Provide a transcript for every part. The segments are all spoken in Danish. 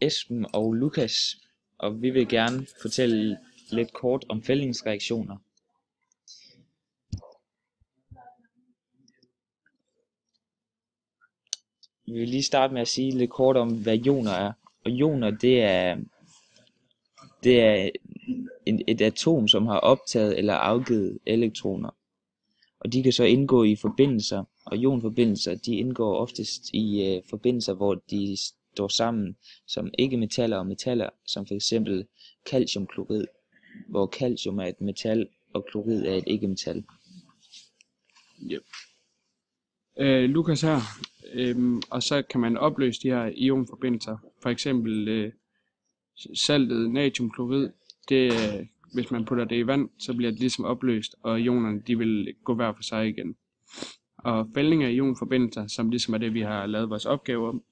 Esben og Lukas, og vi vil gerne fortælle lidt kort om fældningsreaktioner. Vi vil lige starte med at sige lidt kort om, hvad ioner er. Og ioner, det er et atom, som har optaget eller afgivet elektroner. Og de kan så indgå i forbindelser, og ionforbindelser, de indgår oftest i forbindelser, hvor de står sammen som ikke-metaller og metaller, som for eksempel calciumklorid, hvor calcium er et metal, og klorid er et ikke-metal. Yep. Lukas her, og så kan man opløse de her ionforbindelser. For eksempel saltet natriumklorid, hvis man putter det i vand, så bliver det ligesom opløst, og ionerne de vil gå hver for sig igen. Og fældning af ionforbindelser, som ligesom er det vi har lavet vores opgave om,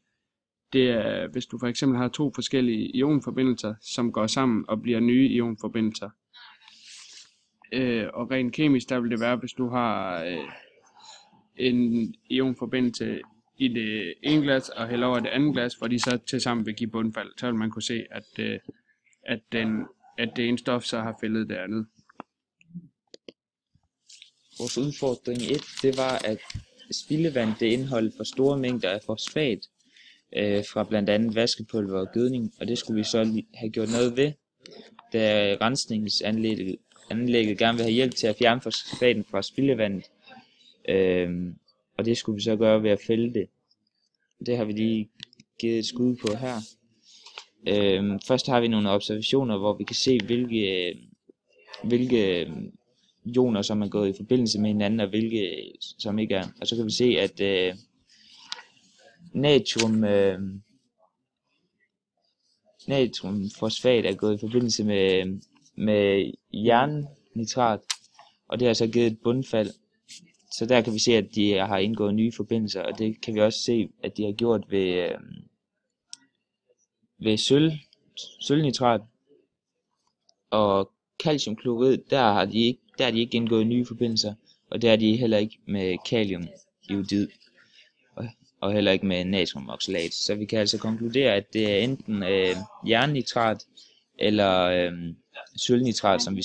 det er hvis du for eksempel har to forskellige ionforbindelser, som går sammen og bliver nye ionforbindelser. Og rent kemisk der vil det være, hvis du har en ionforbindelse i det ene glas og hælder over det andet glas, hvor de så tilsammen vil give bundfald, så vil man kunne se, at det ene stof så har fældet det andet. Vores udfordring 1, det var, at spildevand det indeholdt for store mængder af fosfat fra blandt andet vaskepulver og gødning, og det skulle vi så have gjort noget ved, da rensningsanlægget gerne vil have hjælp til at fjerne fosfaten fra spildevandet. Og det skulle vi så gøre ved at fælde det. Det har vi lige givet et skud på her. Først har vi nogle observationer, hvor vi kan se, hvilke ioner, som er gået i forbindelse med hinanden, og hvilke som ikke er. Og så kan vi se, at natriumfosfat er gået i forbindelse med jernnitrat, og det har så givet et bundfald. Så der kan vi se, at de har indgået nye forbindelser, og det kan vi også se, at de har gjort ved sølvnitrat og calciumklorid. Der har de ikke indgået nye forbindelser, og der er de heller ikke med kaliumjodid og heller ikke med natriumoxalat. Så vi kan altså konkludere, at det er enten jernnitrat eller sølvnitrat, som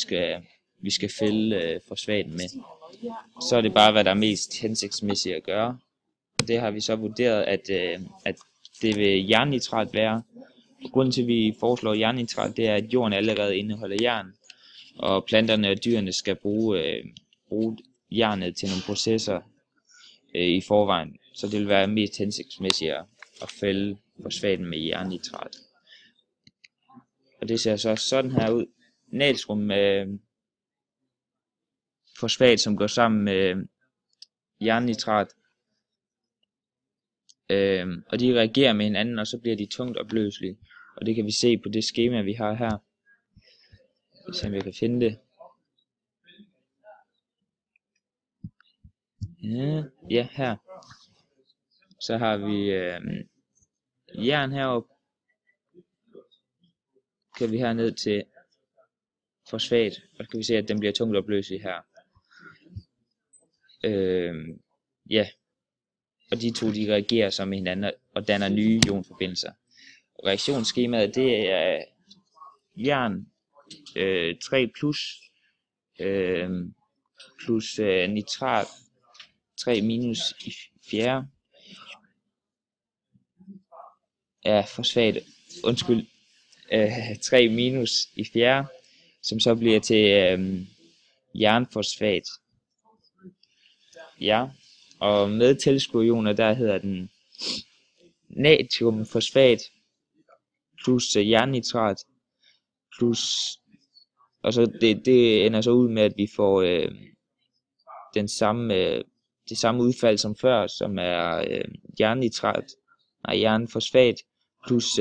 vi skal fælde fosfaten med. Så er det bare, hvad der er mest hensigtsmæssigt at gøre. Og det har vi så vurderet, at det vil jernnitrat være. Og grunden til, at vi foreslår jernnitrat, det er, at jorden allerede indeholder jern, og planterne og dyrene skal bruge jernet til nogle processer i forvejen. Så det vil være mest hensigtsmæssigt at fælde fosfaten med jernnitrat. Og det ser så sådan her ud. Natrium fosfat, som går sammen med jernnitrat, og de reagerer med hinanden, og så bliver de tungt opløselige. Og det kan vi se på det skema, vi har her. Hvis jeg kan finde det. Ja, her. Så har vi jern heroppe. Kan vi her ned til fosfat, og så kan vi se, at den bliver tungt opløselig her. Ja. Og de to, de reagerer så med hinanden og danner nye ionforbindelser. Reaktionsskemaet, det er jern 3 plus nitrat 3 minus i fjerde. Ja, fosfat, 3 minus i fjerde, som så bliver til jernfosfat. Ja, og med tilskuerioner, der hedder den natriumfosfat plus jernnitrat plus, og så det ender så ud med, at vi får det samme udfald som før, som er jernfosfat plus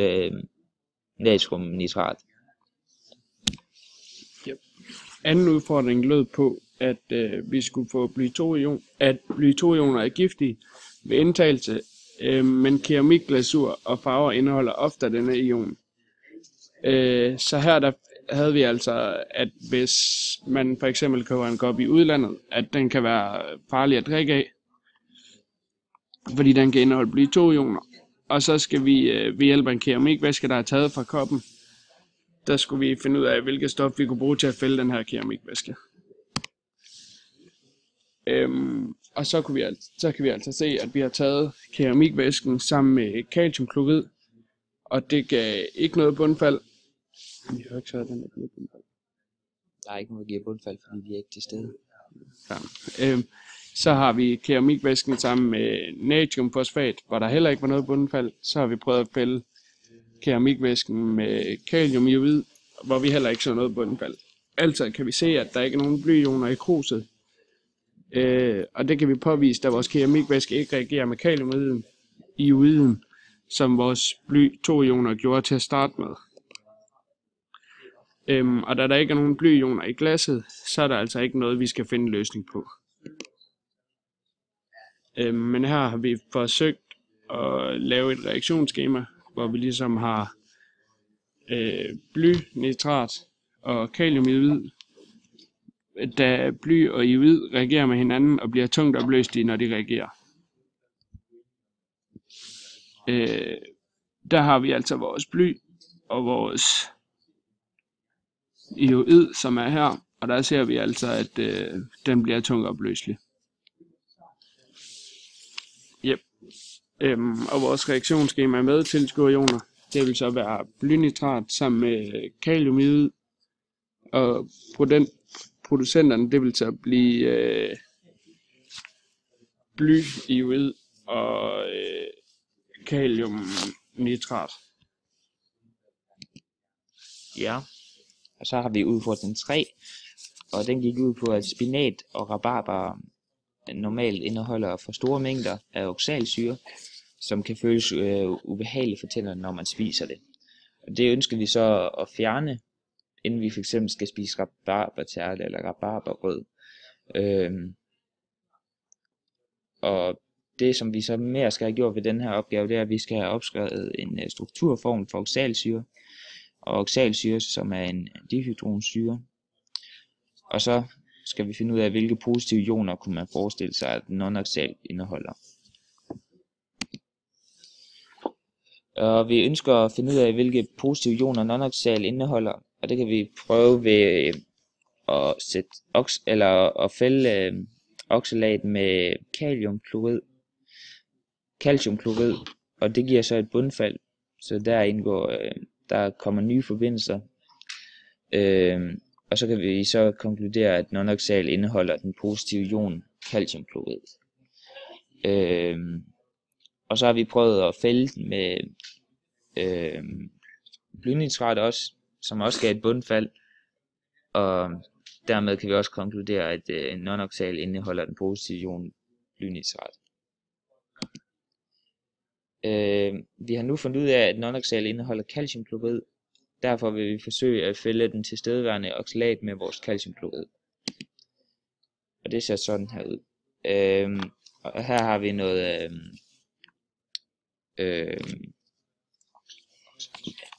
natriumnitrat. Yep. Anden udfordring lød på, at vi skulle få bly-2-ioner er giftige ved indtagelse, men keramikglasur og farver indeholder ofte denne ion. Så her der havde vi altså, at hvis man for eksempel køber en kop i udlandet, at den kan være farlig at drikke af. fordi den kan indeholde bly 2-ioner. Og så skal vi ved hjælp af en keramikvæske, der er taget fra koppen, der skulle vi finde ud af, hvilket stof vi kunne bruge til at fælde den her keramikvæske. Og så kan vi altså se, at vi har taget keramikvæsken sammen med kaliumklorid, og det gav ikke noget bundfald. Vi har ikke så den der giver bundfald. Der er ikke noget, der giver bundfald, fordi vi er ikke til stede. Ja. Så har vi keramikvæsken sammen med natriumfosfat, hvor der heller ikke var noget bundfald. Så har vi prøvet at fælde keramikvæsken med kaliumioid, hvor vi heller ikke så noget bundfald. Altså kan vi se, at der ikke er nogen blyioner i kruset. Og det kan vi påvise, da vores keramikvæske ikke reagerer med kaliumioiden, som vores bly 2-ioner gjorde til at starte med. Og da der ikke er nogen blyioner i glasset, så er der altså ikke noget, vi skal finde en løsning på. Men her har vi forsøgt at lave et reaktionsskema, hvor vi ligesom har bly, nitrat og kaliumioid. Da bly og iodid reagerer med hinanden og bliver tungt opløselige, når de reagerer. Der har vi altså vores bly og vores iodid, som er her, og der ser vi altså, at den bliver tungt opløselig. Yep. Og vores reaktionsskema med tilskuerioner, det vil så være blynitrat sammen med kaliumiod, og producenterne, det vil så blive blyiod og kaliumnitrat. Ja, og så har vi udfordring 3, og den gik ud på, at spinat og rabarber normalt indeholder for store mængder af oxalsyre, som kan føles ubehageligt for tænderne, når man spiser det. Og det ønsker vi så at fjerne, inden vi fx skal spise rabarbertærte eller rabarbergrød. Og det som vi så mere skal have gjort ved den her opgave, det er, at vi skal have opskrevet en strukturform for oxalsyre, og oxalsyre, som er en dihydronsyre. Og så skal vi finde ud af, hvilke positive ioner kunne man forestille sig, at non-oxal indeholder. Og vi ønsker at finde ud af, hvilke positive ioner non-oxal indeholder, og det kan vi prøve ved at sætte at fælde oxalat med calciumklorid, og det giver så et bundfald, så der kommer nye forbindelser. Og så kan vi så konkludere, at non-oxal indeholder den positive ion calciumklorid. Og så har vi prøvet at fælde den med blynitrat også, som også gav et bundfald. Og dermed kan vi også konkludere, at non-oxal indeholder den positive ion blynitrat. Vi har nu fundet ud af, at non-oxal indeholder calciumklorid. Derfor vil vi forsøge at fælde den tilstedeværende oxalat med vores calciumklorid. Og det ser sådan her ud. Og her har vi noget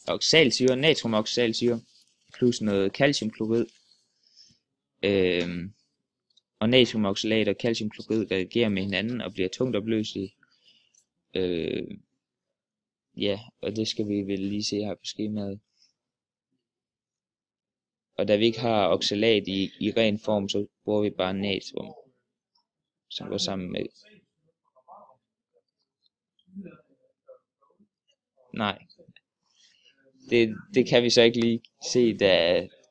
oxalsyre, natriumoxalsyre, plus noget calciumklorid. Og natriumoxalat og calciumklorid reagerer med hinanden og bliver tungt opløselige. Ja, og det skal vi vel lige se her på skemaet. Og da vi ikke har oxalat i ren form, så bruger vi bare natrium, som går sammen med. Nej, det kan vi så ikke lige se,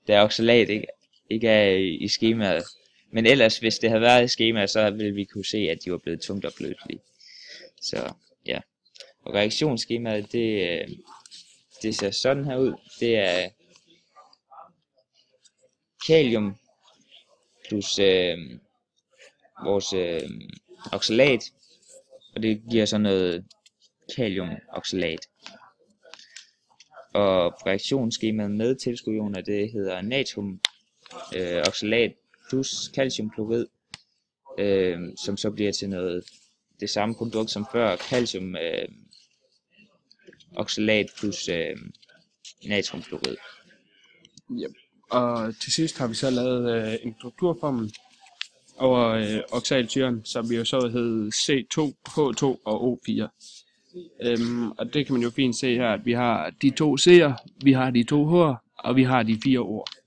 da oxalat ikke er i skemaet. Men ellers, hvis det havde været i skemaet, så ville vi kunne se, at de var blevet tungt opløselige. Så ja, og reaktionsskemaet, det ser sådan her ud. Det er kalium plus vores oxalat, og det giver så noget kaliumoxalat. Og reaktionsskemaet med tilskuerioner, det hedder natrium oxalat plus calciumklorid, som så bliver til noget det samme produkt som før, calcium oxalat plus natriumklorid. Yep. Og til sidst har vi så lavet en strukturformel, over oxalsyren, som jo så hed C2H2 og O4. Og det kan man jo fint se her, at vi har de 2 C'er, vi har de 2 H'er, og vi har de 4 O'er.